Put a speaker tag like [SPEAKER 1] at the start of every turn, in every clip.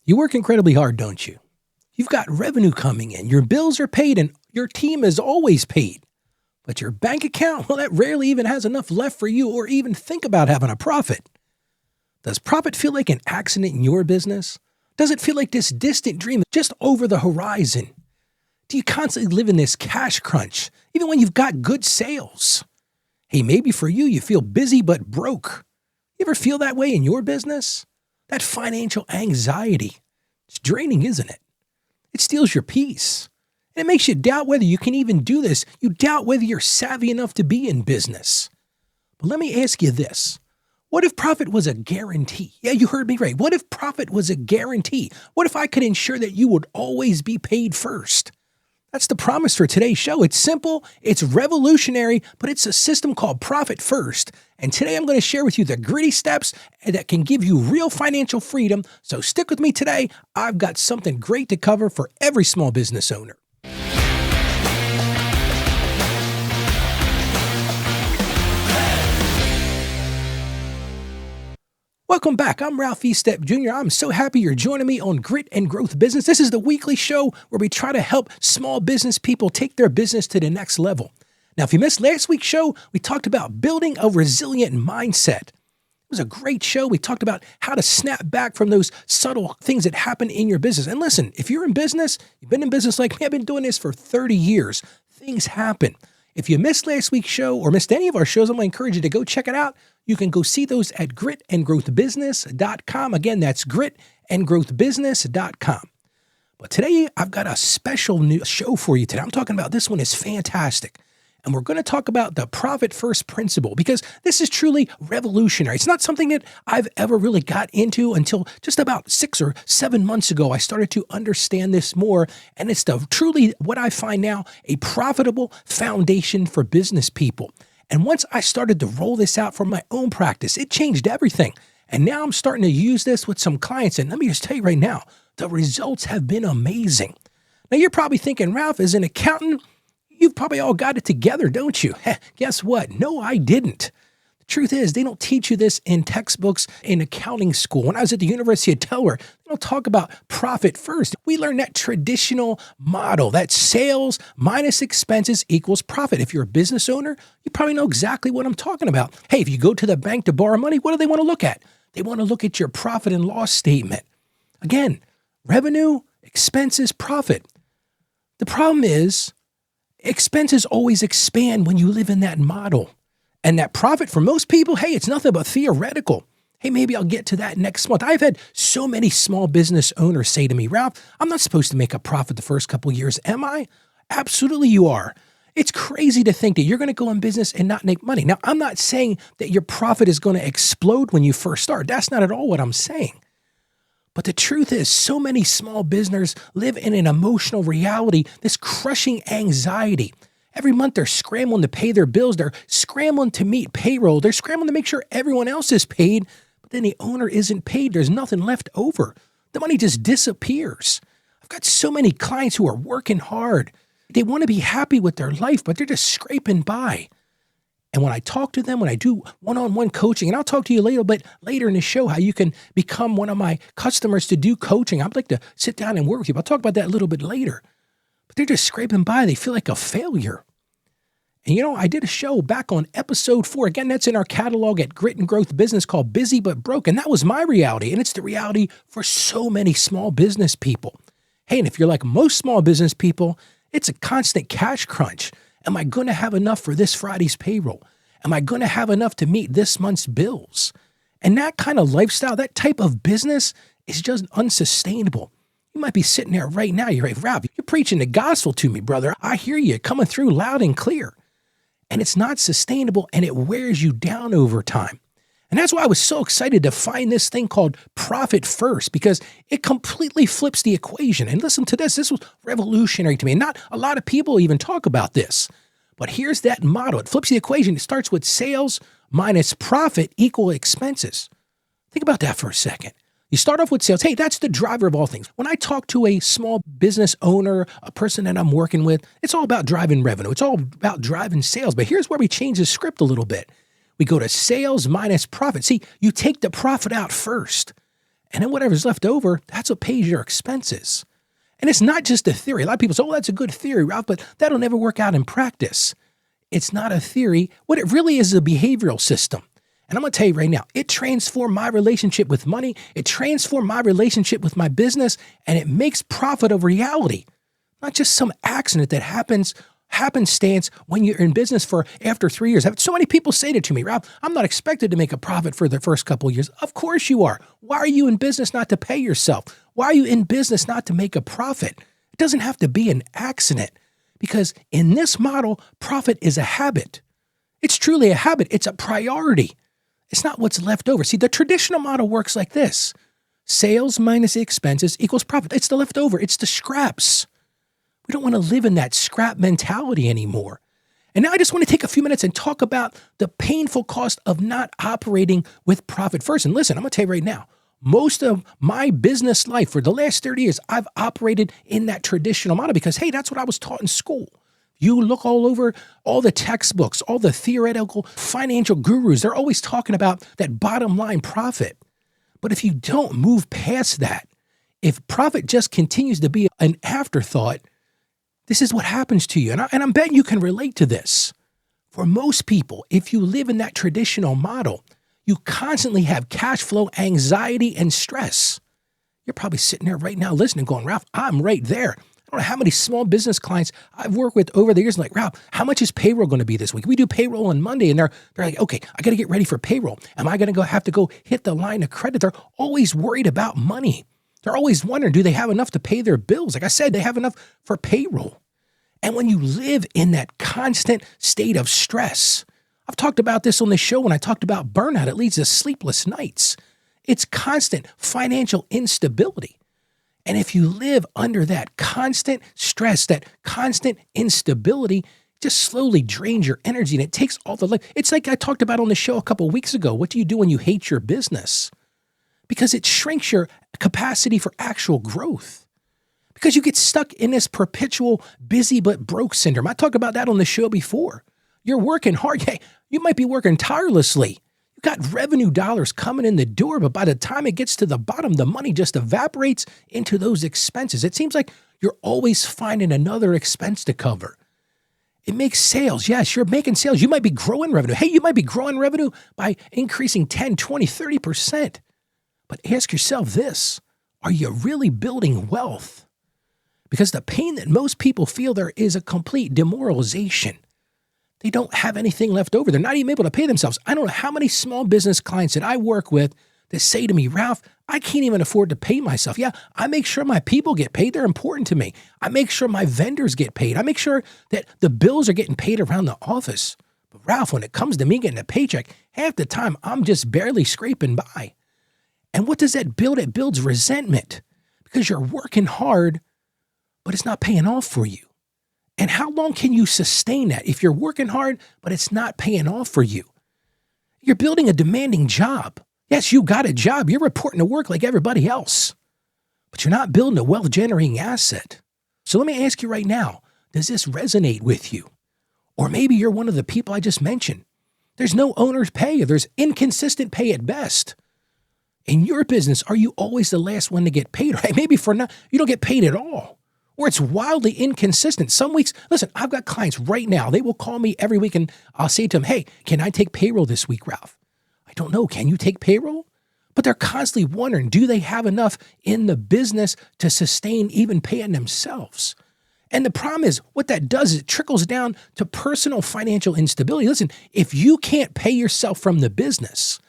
[SPEAKER 1] You work incredibly hard, don't you? You've got revenue coming in, your bills are paid, and your team is always paid. But your bank account, well, that rarely even has enough left for you or even think about having a profit. Does profit feel like an accident in your business? Does it feel like this distant dream just over the horizon? Do you constantly live in this cash crunch, even when you've got good sales? Hey, maybe for you, you feel busy but broke. You ever feel that way in your business? That financial anxiety. It's draining, isn't it? It steals your peace. And it makes you doubt whether you can even do this. You doubt whether you're savvy enough to be in business. But let me ask you this. What if profit was a guarantee? Yeah, you heard me right. What if profit was a guarantee? What if I could ensure that you would always be paid first? That's the promise for today's show. It's simple, it's revolutionary, but it's a system called Profit First. And today I'm going to share with you the gritty steps that can give you real financial freedom. So stick with me today. I've got something great to cover for every small business owner. Welcome back. I'm Ralph Estep Jr. I'm so happy you're joining me on Grit and Growth Business. This is the weekly show where we try to help small business people take their business to the next level. Now, if you missed last week's show, we talked about building a resilient mindset. It was a great show. We talked about how to snap back from those subtle things that happen in your business. And listen, if you're in business, you've been in business like me, I've been doing this for 30 years. Things happen. If you missed last week's show or missed any of our shows, I'm going to encourage you to go check it out. You can go see those at gritandgrowthbusiness.com. Again, that's gritandgrowthbusiness.com. But today, I've got a special new show for you today. I'm talking about this one is fantastic. And we're going to talk about the profit first principle because this is truly revolutionary. It's not something that I've ever really got into until just about 6 or 7 months ago. I started to understand this more. And it's truly what I find now a profitable foundation for business people. And once I started to roll this out for my own practice, it changed everything. And now I'm starting to use this with some clients. And let me just tell you right now, the results have been amazing. Now you're probably thinking, Ralph, as an accountant, you've probably all got it together, don't you? Guess what? No, I didn't. The truth is, they don't teach you this in textbooks in accounting school. When I was at the University of Delaware, they don't talk about profit first. We learned that traditional model, that sales minus expenses equals profit. If you're a business owner, you probably know exactly what I'm talking about. Hey, if you go to the bank to borrow money, what do they want to look at? They want to look at your profit and loss statement. Again, revenue, expenses, profit. The problem is, expenses always expand when you live in that model. And that profit for most people, hey, it's nothing but theoretical. Hey, maybe I'll get to that next month. I've had so many small business owners say to me, Ralph, I'm not supposed to make a profit the first couple of years, am I? Absolutely you are. It's crazy to think that you're going to go in business and not make money. Now, I'm not saying that your profit is going to explode when you first start. That's not at all what I'm saying. But the truth is, so many small businesses live in an emotional reality, this crushing anxiety. Every month they're scrambling to pay their bills. They're scrambling to meet payroll. They're scrambling to make sure everyone else is paid. But then the owner isn't paid. There's nothing left over. The money just disappears. I've got so many clients who are working hard. They want to be happy with their life, but they're just scraping by. And when I talk to them, when I do one-on-one coaching, and I'll talk to you a little bit later in the show how you can become one of my customers to do coaching. I'd like to sit down and work with you. I'll talk about that a little bit later. But they're just scraping by. They feel like a failure. And I did a show back on episode 4. Again, that's in our catalog at Grit and Growth Business called Busy But Broke. And that was my reality. And it's the reality for so many small business people. Hey, and if you're like most small business people, it's a constant cash crunch. Am I going to have enough for this Friday's payroll? Am I going to have enough to meet this month's bills? And that kind of lifestyle, that type of business is just unsustainable. You might be sitting there right now. You're like, Ralph, you're preaching the gospel to me, brother. I hear you coming through loud and clear. And it's not sustainable and it wears you down over time. And that's why I was so excited to find this thing called Profit First, because it completely flips the equation. And listen to this. This was revolutionary to me. Not a lot of people even talk about this. But here's that model. It flips the equation. It starts with sales minus profit equal expenses. Think about that for a second. You start off with sales. Hey, that's the driver of all things. When I talk to a small business owner, a person that I'm working with, it's all about driving revenue. It's all about driving sales. But here's where we change the script a little bit. We go to sales minus profit. See, you take the profit out first. And then whatever's left over, that's what pays your expenses. And it's not just a theory. A lot of people say, oh, that's a good theory, Ralph, but that'll never work out in practice. It's not a theory. What it really is a behavioral system. And I'm going to tell you right now, it transformed my relationship with money. It transformed my relationship with my business, and it makes profit a reality. Not just some accident that happenstance when you're in business for after 3 years. So many people say that to me, Ralph, I'm not expected to make a profit for the first couple of years. Of course you are. Why are you in business not to pay yourself? Why are you in business not to make a profit? It doesn't have to be an accident, because in this model, profit is a habit. It's truly a habit. It's a priority. It's not what's left over. See, the traditional model works like this. Sales minus expenses equals profit. It's the leftover. It's the scraps. We don't want to live in that scrap mentality anymore. And now I just want to take a few minutes and talk about the painful cost of not operating with profit first. And listen, I'm going to tell you right now, most of my business life for the last 30 years, I've operated in that traditional model because, hey, that's what I was taught in school. You look all over all the textbooks, all the theoretical financial gurus, they're always talking about that bottom line profit. But if you don't move past that, if profit just continues to be an afterthought, this is what happens to you. And I'm betting you can relate to this. For most people, if you live in that traditional model, you constantly have cash flow anxiety and stress. You're probably sitting there right now listening going, Ralph, I'm right there. I don't know how many small business clients I've worked with over the years. Like, Ralph, how much is payroll going to be this week? We do payroll on Monday, and they're like, okay, I got to get ready for payroll. Am I going to have to go hit the line of credit? They're always worried about money. They're always wondering, do they have enough to pay their bills? Like I said, they have enough for payroll. And when you live in that constant state of stress, I've talked about this on the show when I talked about burnout. It leads to sleepless nights. It's constant financial instability. And if you live under that constant stress, that constant instability, it just slowly drains your energy, and it takes all the life. It's like I talked about on the show a couple of weeks ago. What do you do when you hate your business? Because it shrinks your capacity for actual growth. Because you get stuck in this perpetual busy but broke syndrome. I talked about that on the show before. You're working hard. Hey, you might be working tirelessly. Got revenue dollars coming in the door, but by the time it gets to the bottom, the money just evaporates into those expenses. It seems like you're always finding another expense to cover. It makes sales. Yes, you're making sales. You might be growing revenue. Hey, you might be growing revenue by increasing 10, 20, 30%. But ask yourself this, are you really building wealth? Because the pain that most people feel there is a complete demoralization. They don't have anything left over. They're not even able to pay themselves. I don't know how many small business clients that I work with that say to me, Ralph, I can't even afford to pay myself. Yeah, I make sure my people get paid. They're important to me. I make sure my vendors get paid. I make sure that the bills are getting paid around the office. But Ralph, when it comes to me getting a paycheck, half the time I'm just barely scraping by. And what does that build? It builds resentment because you're working hard, but it's not paying off for you. And how long can you sustain that if you're working hard, but it's not paying off for you? You're building a demanding job. Yes, you got a job. You're reporting to work like everybody else, but you're not building a wealth-generating asset. So let me ask you right now, does this resonate with you? Or maybe you're one of the people I just mentioned. There's no owner's pay, or there's inconsistent pay at best. In your business, are you always the last one to get paid? Or maybe for now, you don't get paid at all. Or it's wildly inconsistent. Some weeks, listen, I've got clients right now. They will call me every week and I'll say to them, hey, can I take payroll this week, Ralph? I don't know. Can you take payroll? But they're constantly wondering, do they have enough in the business to sustain even paying themselves? And the problem is what that does is it trickles down to personal financial instability. Listen, if you can't pay yourself from the business,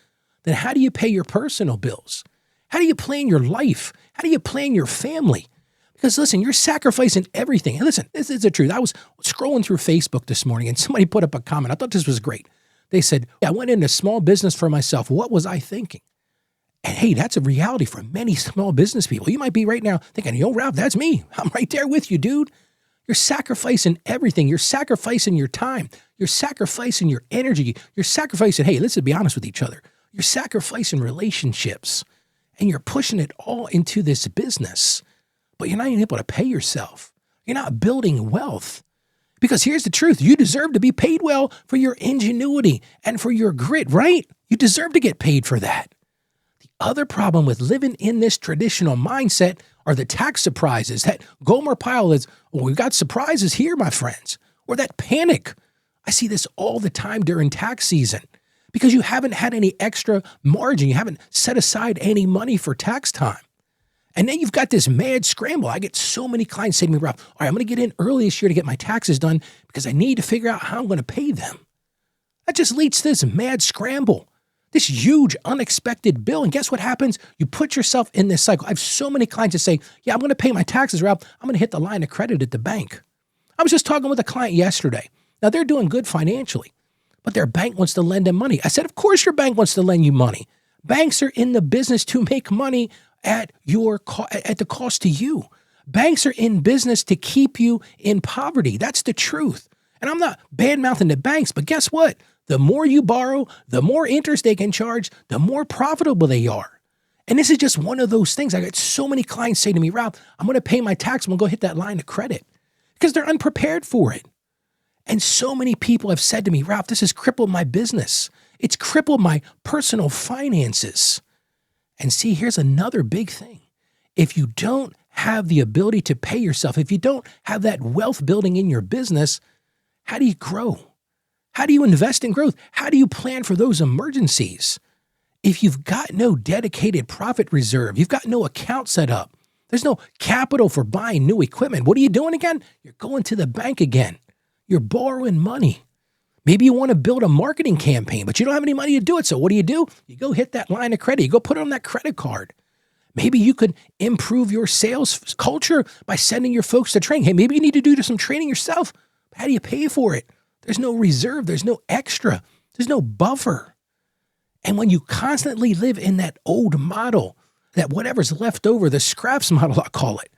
[SPEAKER 1] then how do you pay your personal bills? How do you plan your life? How do you plan your family? Because listen, you're sacrificing everything. And listen, this is the truth. I was scrolling through Facebook this morning and somebody put up a comment. I thought this was great. They said, I went into small business for myself. What was I thinking? And hey, that's a reality for many small business people. You might be right now thinking, yo, Ralph, that's me. I'm right there with you, dude. You're sacrificing everything. You're sacrificing your time. You're sacrificing your energy. You're sacrificing, hey, let's be honest with each other. You're sacrificing relationships and you're pushing it all into this business. But you're not even able to pay yourself. You're not building wealth. Because here's the truth. You deserve to be paid well for your ingenuity and for your grit, right? You deserve to get paid for that. The other problem with living in this traditional mindset are the tax surprises. That Gomer Pyle is, well, we've got surprises here, my friends. Or that panic. I see this all the time during tax season because you haven't had any extra margin. You haven't set aside any money for tax time. And then you've got this mad scramble. I get so many clients say to me, Ralph, all right, I'm going to get in early this year to get my taxes done because I need to figure out how I'm going to pay them. That just leads to this mad scramble, this huge unexpected bill. And guess what happens? You put yourself in this cycle. I have so many clients that say, yeah, I'm going to pay my taxes, Ralph. I'm going to hit the line of credit at the bank. I was just talking with a client yesterday. Now, they're doing good financially, but their bank wants to lend them money. I said, of course your bank wants to lend you money. Banks are in the business to make money at the cost to you. Banks are in business to keep you in poverty. That's the truth. And I'm not bad-mouthing the banks, but guess what? The more you borrow, the more interest they can charge, the more profitable they are. And this is just one of those things. I got so many clients say to me, Ralph, I'm going to pay my tax. I'm going to go hit that line of credit because they're unprepared for it. And so many people have said to me, Ralph, this has crippled my business. It's crippled my personal finances. And see, here's another big thing. If you don't have the ability to pay yourself, if you don't have that wealth building in your business, how do you grow? How do you invest in growth? How do you plan for those emergencies? If you've got no dedicated profit reserve, you've got no account set up, there's no capital for buying new equipment, what are you doing again? You're going to the bank again. You're borrowing money. Maybe you want to build a marketing campaign, but you don't have any money to do it. So what do? You go hit that line of credit. You go put it on that credit card. Maybe you could improve your sales culture by sending your folks to training. Hey, maybe you need to do some training yourself. How do you pay for it? There's no reserve. There's no extra. There's no buffer. And when you constantly live in that old model, that whatever's left over, the scraps model, I call it,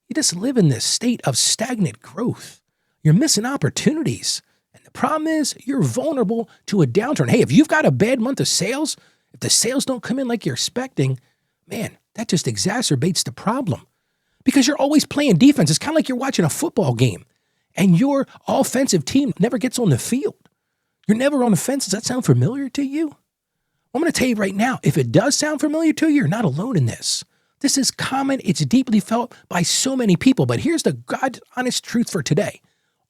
[SPEAKER 1] you just live in this state of stagnant growth. You're missing opportunities. And the problem is you're vulnerable to a downturn. Hey, if you've got a bad month of sales, if the sales don't come in like you're expecting, man, that just exacerbates the problem because you're always playing defense. It's kind of like you're watching a football game and your offensive team never gets on the field. You're never on offense. Does that sound familiar to you? I'm going to tell you right now, if it does sound familiar to you, you're not alone in this. This is common. It's deeply felt by so many people. But here's the God honest truth for today.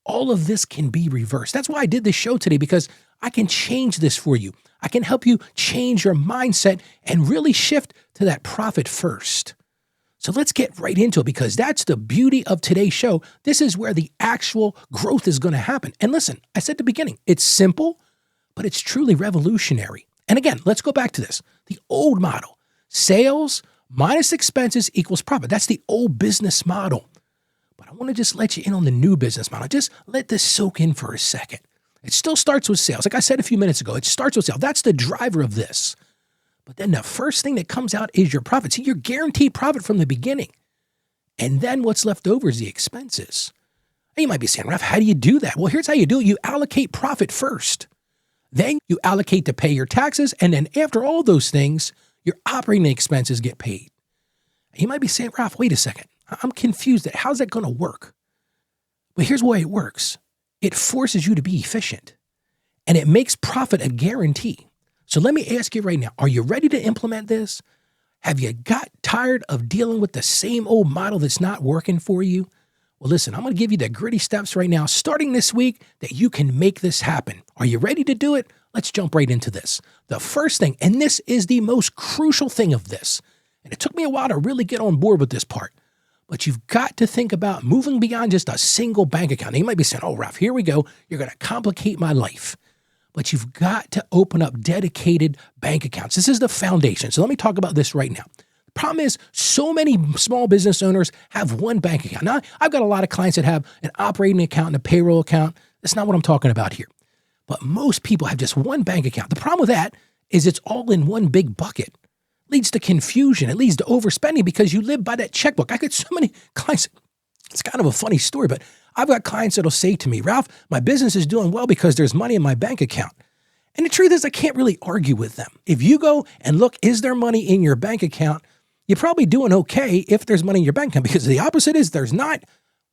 [SPEAKER 1] All of this can be reversed. That's why I did this show today, because I can change this for you. I can help you change your mindset and really shift to that profit first. So let's get right into it, because that's the beauty of today's show. This is where the actual growth is going to happen. And listen, I said at the beginning, it's simple, but it's truly revolutionary. And again, let's go back to this. The old model, sales minus expenses equals profit. That's the old business model. But I want to just let you in on the new business model. Just let this soak in for a second. It still starts with sales. Like I said a few minutes ago, it starts with sales. That's the driver of this. But then the first thing that comes out is your profit. See, you're guaranteed profit from the beginning. And then what's left over is the expenses. And you might be saying, Ralph, how do you do that? Well, here's how you do it. You allocate profit first. Then you allocate to pay your taxes. And then after all those things, your operating expenses get paid. And you might be saying, Ralph, wait a second. I'm confused. How's that going to work? But here's the way it works. It forces you to be efficient. And it makes profit a guarantee. So let me ask you right now, are you ready to implement this? Have you got tired of dealing with the same old model that's not working for you? Well, listen, I'm going to give you the gritty steps right now, starting this week, that you can make this happen. Are you ready to do it? Let's jump right into this. The first thing, and this is the most crucial thing of this, and it took me a while to really get on board with this part, but you've got to think about moving beyond just a single bank account. Now, you might be saying, oh, Ralph, here we go. You're going to complicate my life. But you've got to open up dedicated bank accounts. This is the foundation. So let me talk about this right now. The problem is so many small business owners have one bank account. Now, I've got a lot of clients that have an operating account and a payroll account. That's not what I'm talking about here. But most people have just one bank account. The problem with that is it's all in one big bucket. It leads to confusion. It leads to overspending because you live by that checkbook. I get so many clients. It's kind of a funny story, but I've got clients that'll say to me, Ralph, my business is doing well because there's money in my bank account. And the truth is, I can't really argue with them. If you go and look, is there money in your bank account? You're probably doing okay if there's money in your bank account, because the opposite is there's not.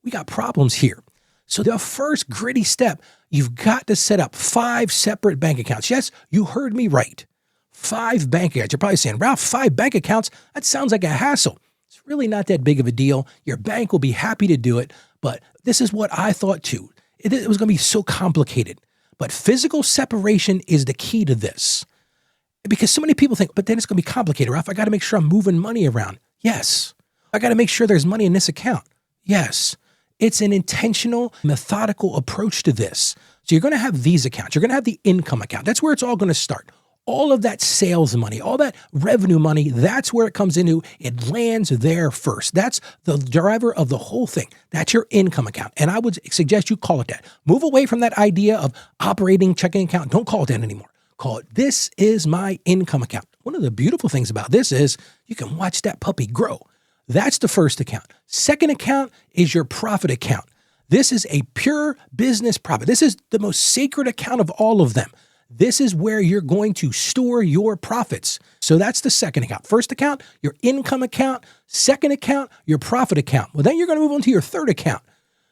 [SPEAKER 1] We got problems here. So the first gritty step, you've got to set up 5 separate bank accounts. Yes, you heard me right. 5 bank accounts. You're probably saying, Ralph, 5 bank accounts? That sounds like a hassle. It's really not that big of a deal. Your bank will be happy to do it, but this is what I thought too. It was going to be so complicated, but physical separation is the key to this. Because so many people think, but then it's going to be complicated, Ralph. I got to make sure I'm moving money around. Yes. I got to make sure there's money in this account. Yes. It's an intentional, methodical approach to this. So you're going to have these accounts. You're going to have the income account. That's where it's all going to start. All of that sales money, all that revenue money, that's where it comes into. It lands there first. That's the driver of the whole thing. That's your income account. And I would suggest you call it that. Move away from that idea of operating checking account. Don't call it that anymore. Call it, this is my income account. One of the beautiful things about this is you can watch that puppy grow. That's the first account. Second account is your profit account. This is a pure business profit. This is the most sacred account of all of them. This is where you're going to store your profits. So that's the second account. First account, your income account. Second account, your profit account. Well, then you're going to move on to your third account.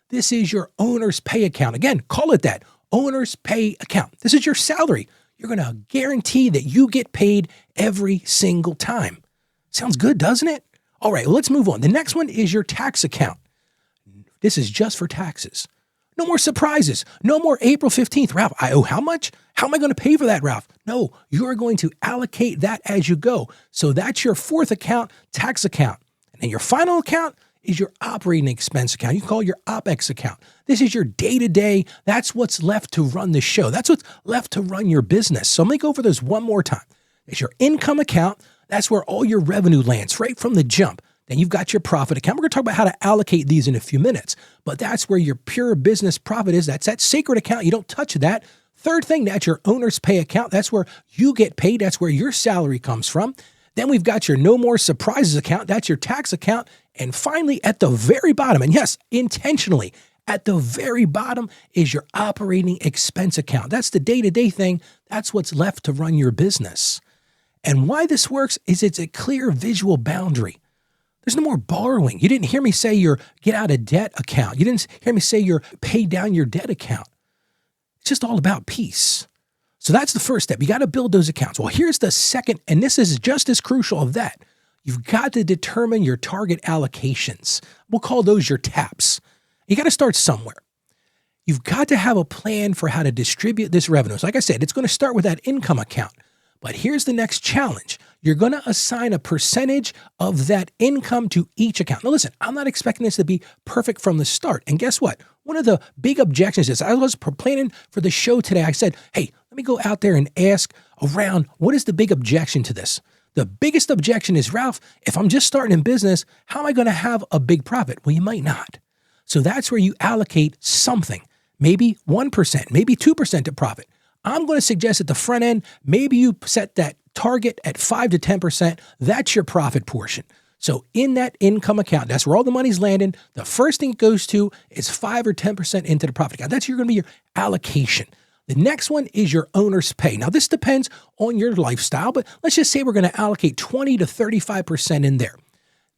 [SPEAKER 1] This is your owner's pay account. Again, call it that, owner's pay account. This is your salary. You're going to guarantee that you get paid every single time. Sounds good, doesn't it? All right, well, let's move on. The next one is your tax account. This is just for taxes. No more surprises. No more April 15th. Ralph, I owe how much? How am I going to pay for that, Ralph? No, you are going to allocate that as you go. So that's your fourth account, tax account. And then your final account is your operating expense account. You can call it your OPEX account. This is your day-to-day. That's what's left to run the show. That's what's left to run your business. So let me go over those one more time. It's your income account. That's where all your revenue lands right from the jump. Then you've got your profit account. We're going to talk about how to allocate these in a few minutes, but that's where your pure business profit is. That's that sacred account. You don't touch that. Third thing, that's your owner's pay account. That's where you get paid. That's where your salary comes from. Then we've got your no more surprises account. That's your tax account. And finally, at the very bottom, and yes, intentionally, at the very bottom is your operating expense account. That's the day-to-day thing. That's what's left to run your business. And why this works is it's a clear visual boundary. There's no more borrowing. You didn't hear me say your get out of debt account. You didn't hear me say your pay down your debt account. It's just all about peace. So that's the first step. You got to build those accounts. Well, here's the second, and this is just as crucial of that. You've got to determine your target allocations. We'll call those your TAPs. You got to start somewhere. You've got to have a plan for how to distribute this revenue. So like I said, it's going to start with that income account. But here's the next challenge. You're going to assign a percentage of that income to each account. Now listen, I'm not expecting this to be perfect from the start. And guess what? One of the big objections is I was planning for the show today. I said, hey, let me go out there and ask around, what is the big objection to this? The biggest objection is, Ralph, if I'm just starting in business, how am I going to have a big profit? Well, you might not. So that's where you allocate something, maybe 1%, maybe 2% to profit. I'm going to suggest at the front end, maybe you set that target at 5 to 10%. That's your profit portion. So in that income account, that's where all the money's landing. The first thing it goes to is 5 or 10% into the profit account. That's going to be your allocation. The next one is your owner's pay. Now, this depends on your lifestyle, but let's just say we're going to allocate 20 to 35% in there.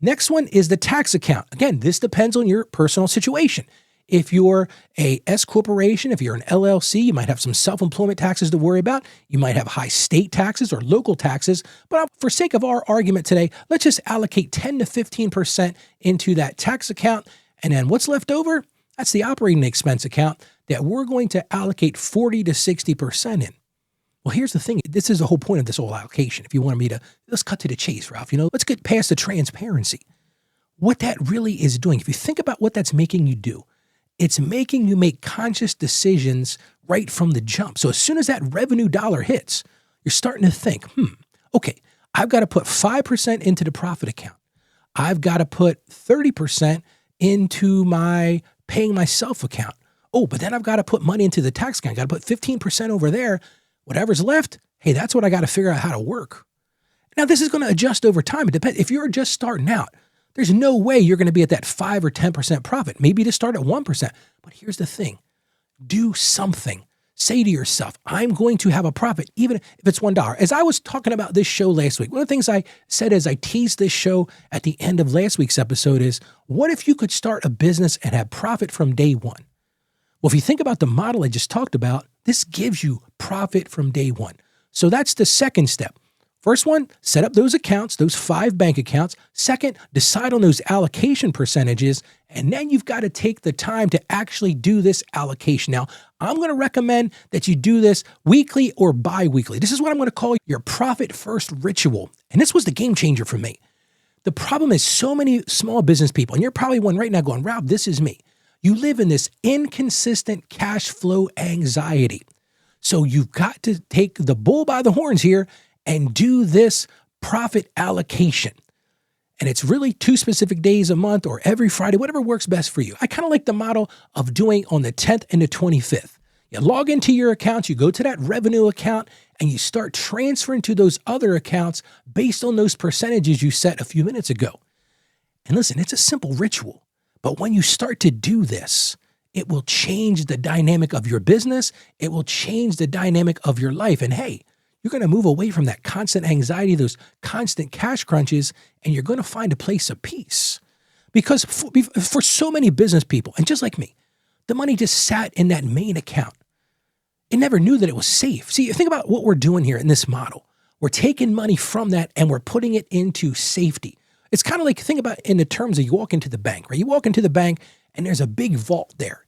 [SPEAKER 1] Next one is the tax account. Again, this depends on your personal situation. If you're a S corporation, if you're an LLC, you might have some self-employment taxes to worry about. You might have high state taxes or local taxes. But for sake of our argument today, let's just allocate 10 to 15% into that tax account. And then what's left over? That's the operating expense account that we're going to allocate 40 to 60% in. Well, here's the thing. This is the whole point of this whole allocation. If you wanted me to, let's cut to the chase, Ralph. Let's get past the transparency. What that really is doing, if you think about what that's making you do, it's making you make conscious decisions right from the jump. So as soon as that revenue dollar hits, you're starting to think, okay, I've got to put 5% into the profit account. I've got to put 30% into my paying myself account. Oh, but then I've got to put money into the tax account. I've got to put 15% over there. Whatever's left, hey, that's what I got to figure out how to work. Now, this is going to adjust over time. It depends. If you're just starting out, there's no way you're going to be at that 5 or 10% profit, maybe to start at 1%. But here's the thing. Do something. Say to yourself, I'm going to have a profit, even if it's $1. As I was talking about this show last week, one of the things I said as I teased this show at the end of last week's episode is, what if you could start a business and have profit from day one? Well, if you think about the model I just talked about, this gives you profit from day one. So that's the second step. First one, set up those accounts, those 5 bank accounts. Second, decide on those allocation percentages. And then you've got to take the time to actually do this allocation. Now, I'm going to recommend that you do this weekly or bi-weekly. This is what I'm going to call your profit first ritual. And this was the game changer for me. The problem is so many small business people, and you're probably one right now going, Ralph, this is me. You live in this inconsistent cash flow anxiety. So you've got to take the bull by the horns here and do this profit allocation. And it's really 2 specific days a month or every Friday, whatever works best for you. I kind of like the model of doing on the 10th and the 25th. You log into your accounts, you go to that revenue account, and you start transferring to those other accounts based on those percentages you set a few minutes ago. And listen, it's a simple ritual, but when you start to do this, it will change the dynamic of your business. It will change the dynamic of your life. And hey, you're going to move away from that constant anxiety, those constant cash crunches, and you're going to find a place of peace. Because for so many business people, and just like me, the money just sat in that main account. It never knew that it was safe. See, think about what we're doing here in this model. We're taking money from that and we're putting it into safety. It's kind of like, think about in the terms of you walk into the bank, right? You walk into the bank and there's a big vault there.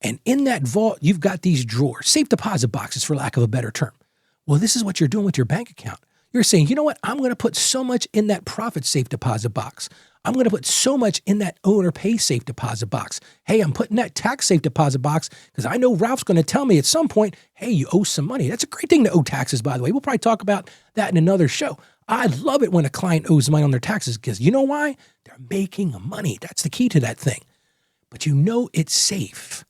[SPEAKER 1] And in that vault, you've got these drawers, safe deposit boxes, for lack of a better term. Well, this is what you're doing with your bank account. You're saying, you know what? I'm going to put so much in that profit safe deposit box. I'm going to put so much in that owner pay safe deposit box. Hey, I'm putting that tax safe deposit box because I know Ralph's going to tell me at some point, hey, you owe some money. That's a great thing to owe taxes, by the way. We'll probably talk about that in another show. I love it when a client owes money on their taxes because you know why? They're making money. That's the key to that thing. But you know it's safe.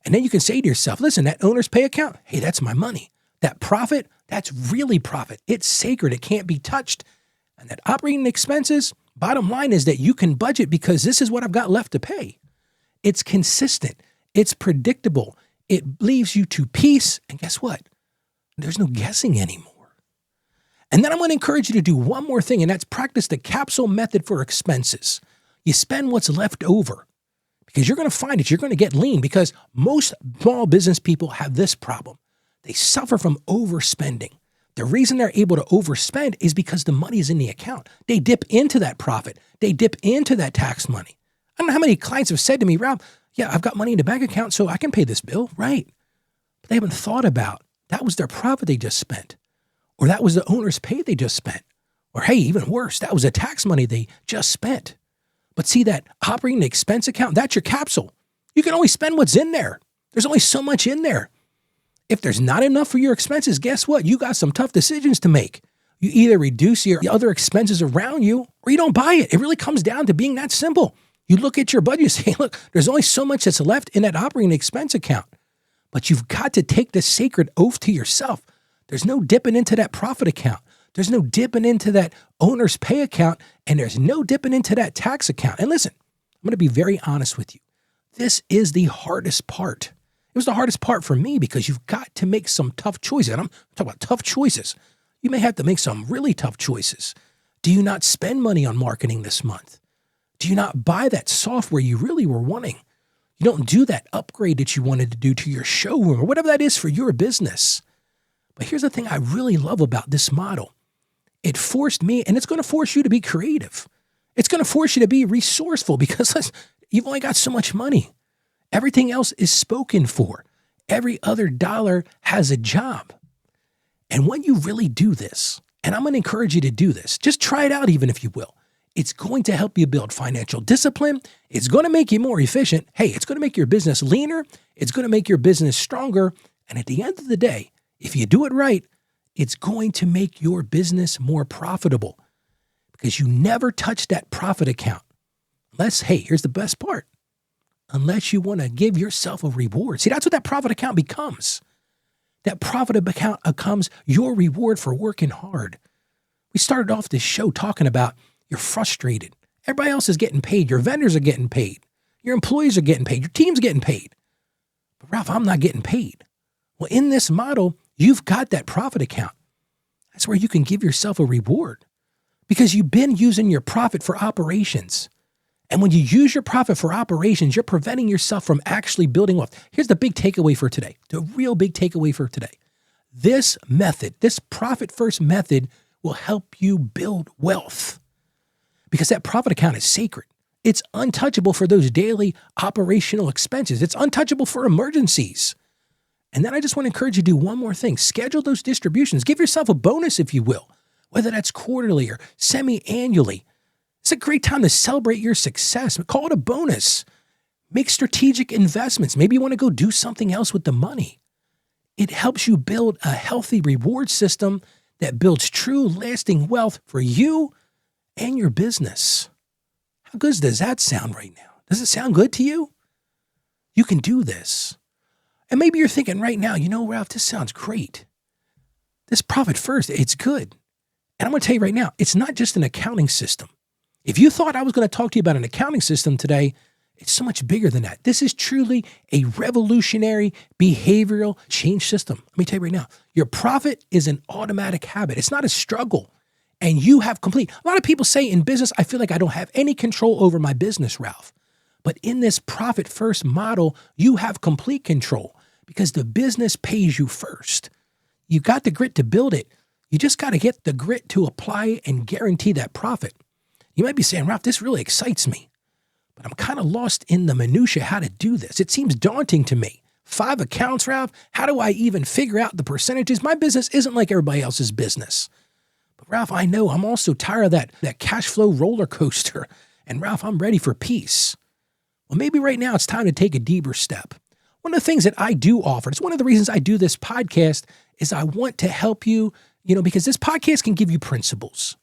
[SPEAKER 1] And then you can say to yourself, listen, that owner's pay account, hey, that's my money. That profit, that's really profit. It's sacred. It can't be touched. And that operating expenses, bottom line is that you can budget because this is what I've got left to pay. It's consistent. It's predictable. It leaves you to peace. And guess what? There's no guessing anymore. And then I'm going to encourage you to do one more thing, and that's practice the capsule method for expenses. You spend what's left over because you're going to find it. You're going to get lean because most small business people have this problem. They suffer from overspending. The reason they're able to overspend is because the money is in the account. They dip into that profit. They dip into that tax money. I don't know how many clients have said to me, Ralph, yeah, I've got money in the bank account, so I can pay this bill. Right. But they haven't thought about that was their profit they just spent, or that was the owner's pay they just spent, or hey, even worse, that was the tax money they just spent. But see, that operating expense account, that's your capsule. You can only spend what's in there. There's only so much in there. If there's not enough for your expenses, guess what? You got some tough decisions to make. You either reduce your other expenses around you or you don't buy it. It really comes down to being that simple. You look at your budget and say, look, there's only so much that's left in that operating expense account. But you've got to take this sacred oath to yourself. There's no dipping into that profit account. There's no dipping into that owner's pay account. And there's no dipping into that tax account. And listen, I'm going to be very honest with you. This is the hardest part. It was the hardest part for me because you've got to make some tough choices. And I'm talking about tough choices. You may have to make some really tough choices. Do you not spend money on marketing this month? Do you not buy that software you really were wanting? You don't do that upgrade that you wanted to do to your showroom or whatever that is for your business. But here's the thing I really love about this model. It forced me, and it's going to force you to be creative. It's going to force you to be resourceful because listen, you've only got so much money. Everything else is spoken for. Every other dollar has a job. And when you really do this, and I'm going to encourage you to do this, just try it out even if you will. It's going to help you build financial discipline. It's going to make you more efficient. Hey, it's going to make your business leaner. It's going to make your business stronger. And at the end of the day, if you do it right, it's going to make your business more profitable because you never touch that profit account. Unless, hey, here's the best part. Unless you want to give yourself a reward. See, that's what that profit account becomes. That profit account becomes your reward for working hard. We started off this show talking about you're frustrated. Everybody else is getting paid. Your vendors are getting paid. Your employees are getting paid. Your team's getting paid. But Ralph, I'm not getting paid. Well, in this model, you've got that profit account. That's where you can give yourself a reward because you've been using your profit for operations. And when you use your profit for operations, you're preventing yourself from actually building wealth. Here's the big takeaway for today, the real big takeaway for today. This method, this profit first method will help you build wealth because that profit account is sacred. It's untouchable for those daily operational expenses. It's untouchable for emergencies. And then I just want to encourage you to do one more thing. Schedule those distributions. Give yourself a bonus, if you will, whether that's quarterly or semi-annually. It's a great time to celebrate your success. Call it a bonus. Make strategic investments. Maybe you want to go do something else with the money. It helps you build a healthy reward system that builds true, lasting wealth for you and your business. How good does that sound right now? Does it sound good to you? You can do this. And maybe you're thinking right now, Ralph, this sounds great. This profit first, it's good. And I'm going to tell you right now, it's not just an accounting system. If you thought I was going to talk to you about an accounting system today, it's so much bigger than that. This is truly a revolutionary behavioral change system. Let me tell you right now, your profit is an automatic habit. It's not a struggle. And you have a lot of people say in business, I feel like I don't have any control over my business, Ralph. But in this profit first model, you have complete control because the business pays you first. You got the grit to build it. You just got to get the grit to apply and guarantee that profit. You might be saying, Ralph, this really excites me, but I'm kind of lost in the minutia how to do this. It seems daunting to me. 5 accounts, Ralph? How do I even figure out the percentages? My business isn't like everybody else's business. But Ralph, I know I'm also tired of that cash flow roller coaster. And Ralph, I'm ready for peace. Well, maybe right now it's time to take a deeper step. One of the things that I do offer, it's one of the reasons I do this podcast, is I want to help you, because this podcast can give you principles.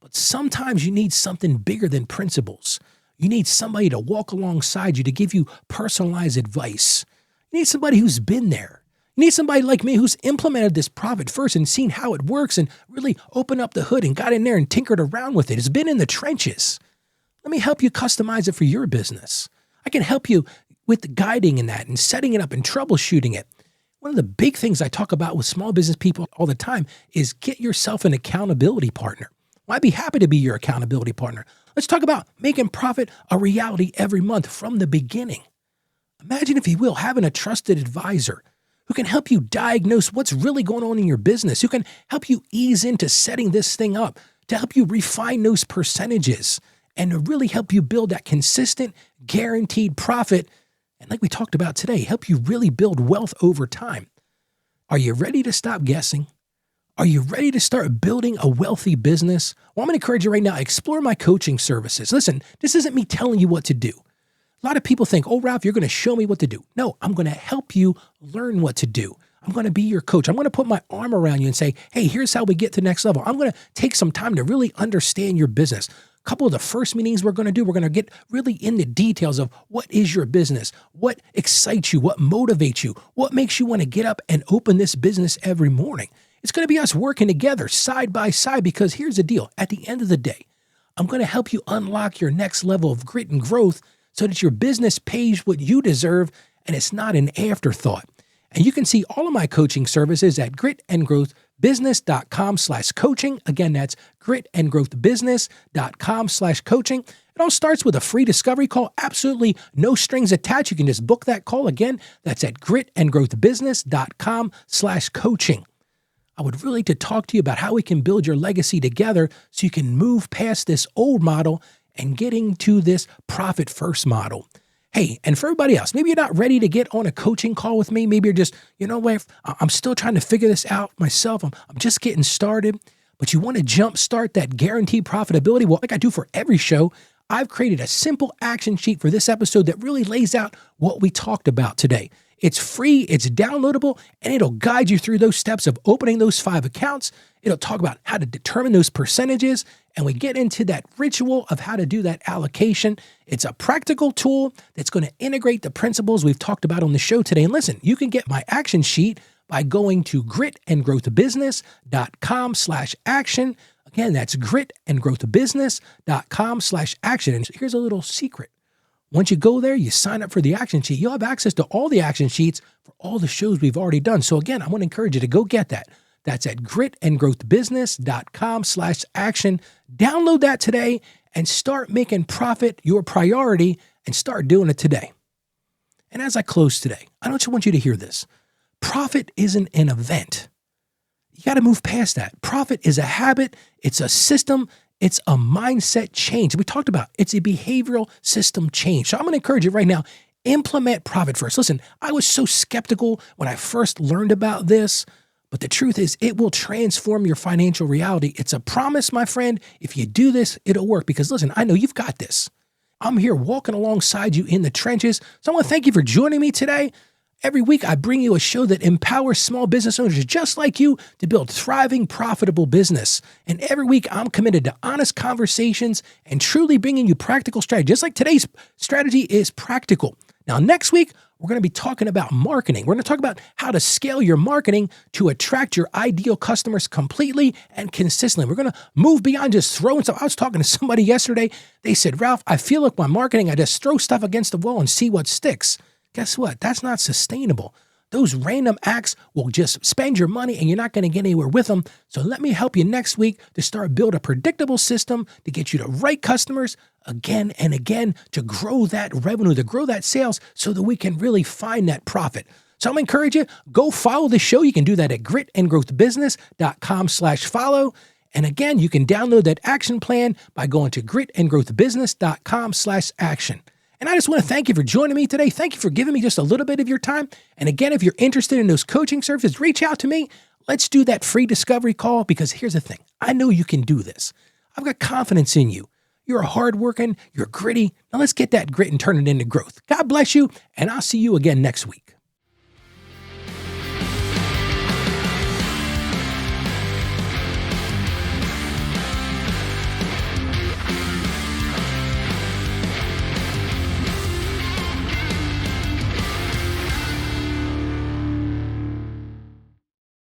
[SPEAKER 1] But sometimes you need something bigger than principles. You need somebody to walk alongside you to give you personalized advice. You need somebody who's been there. You need somebody like me who's implemented this profit first and seen how it works and really opened up the hood and got in there and tinkered around with it. It's been in the trenches. Let me help you customize it for your business. I can help you with guiding in that and setting it up and troubleshooting it. One of the big things I talk about with small business people all the time is get yourself an accountability partner. Well, I'd be happy to be your accountability partner. Let's talk about making profit a reality every month from the beginning. Imagine, if you will, having a trusted advisor who can help you diagnose what's really going on in your business, who can help you ease into setting this thing up, to help you refine those percentages, and to really help you build that consistent, guaranteed profit. And like we talked about today, help you really build wealth over time. Are you ready to stop guessing? Are you ready to start building a wealthy business? Well, I'm going to encourage you right now, explore my coaching services. Listen, this isn't me telling you what to do. A lot of people think, oh, Ralph, you're going to show me what to do. No, I'm going to help you learn what to do. I'm going to be your coach. I'm going to put my arm around you and say, hey, here's how we get to the next level. I'm going to take some time to really understand your business. A couple of the first meetings we're going to do, we're going to get really into details of what is your business, what excites you, what motivates you, what makes you want to get up and open this business every morning. It's going to be us working together side by side because here's the deal. At the end of the day, I'm going to help you unlock your next level of grit and growth so that your business pays what you deserve and it's not an afterthought. And you can see all of my coaching services at gritandgrowthbusiness.com/coaching. Again, that's gritandgrowthbusiness.com/coaching. It all starts with a free discovery call, absolutely no strings attached. You can just book that call. Again, that's at gritandgrowthbusiness.com/coaching. I would really like to talk to you about how we can build your legacy together so you can move past this old model and getting to this profit first model. Hey, and for everybody else, maybe you're not ready to get on a coaching call with me. Maybe you're just, I'm still trying to figure this out myself. I'm just getting started, but you want to jumpstart that guaranteed profitability. Well, like I do for every show, I've created a simple action sheet for this episode that really lays out what we talked about today. It's free, it's downloadable, and it'll guide you through those steps of opening those 5 accounts. It'll talk about how to determine those percentages, and we get into that ritual of how to do that allocation. It's a practical tool that's going to integrate the principles we've talked about on the show today. And listen, you can get my action sheet by going to gritandgrowthbusiness.com/action. Again, that's gritandgrowthbusiness.com/action. And here's a little secret. Once you go there, you sign up for the action sheet. You'll have access to all the action sheets for all the shows we've already done. So again, I want to encourage you to go get that. That's at gritandgrowthbusiness.com/action. Download that today and start making profit your priority and start doing it today. And as I close today, I just want you to hear this. Profit isn't an event. You got to move past that. Profit is a habit, it's a system, it's a mindset change. We talked about it's a behavioral system change. So I'm going to encourage you right now, implement profit first. Listen, I was so skeptical when I first learned about this, but the truth is it will transform your financial reality. It's a promise, my friend. If you do this, it'll work because listen, I know you've got this. I'm here walking alongside you in the trenches. So I want to thank you for joining me today. Every week, I bring you a show that empowers small business owners just like you to build thriving, profitable business. And every week, I'm committed to honest conversations and truly bringing you practical strategy, just like today's strategy is practical. Now, next week, we're going to be talking about marketing. We're going to talk about how to scale your marketing to attract your ideal customers completely and consistently. We're going to move beyond just throwing stuff. I was talking to somebody yesterday. They said, Ralph, I feel like my marketing, I just throw stuff against the wall and see what sticks. Guess what? That's not sustainable. Those random acts will just spend your money and you're not going to get anywhere with them. So let me help you next week to start build a predictable system to get you the right customers again and again, to grow that revenue, to grow that sales so that we can really find that profit. So I'm going to encourage you, go follow the show. You can do that at gritandgrowthbusiness.com/follow. And again, you can download that action plan by going to gritandgrowthbusiness.com/action. And I just want to thank you for joining me today. Thank you for giving me just a little bit of your time. And again, if you're interested in those coaching services, reach out to me. Let's do that free discovery call because here's the thing. I know you can do this. I've got confidence in you. You're hardworking. You're gritty. Now let's get that grit and turn it into growth. God bless you. And I'll see you again next week.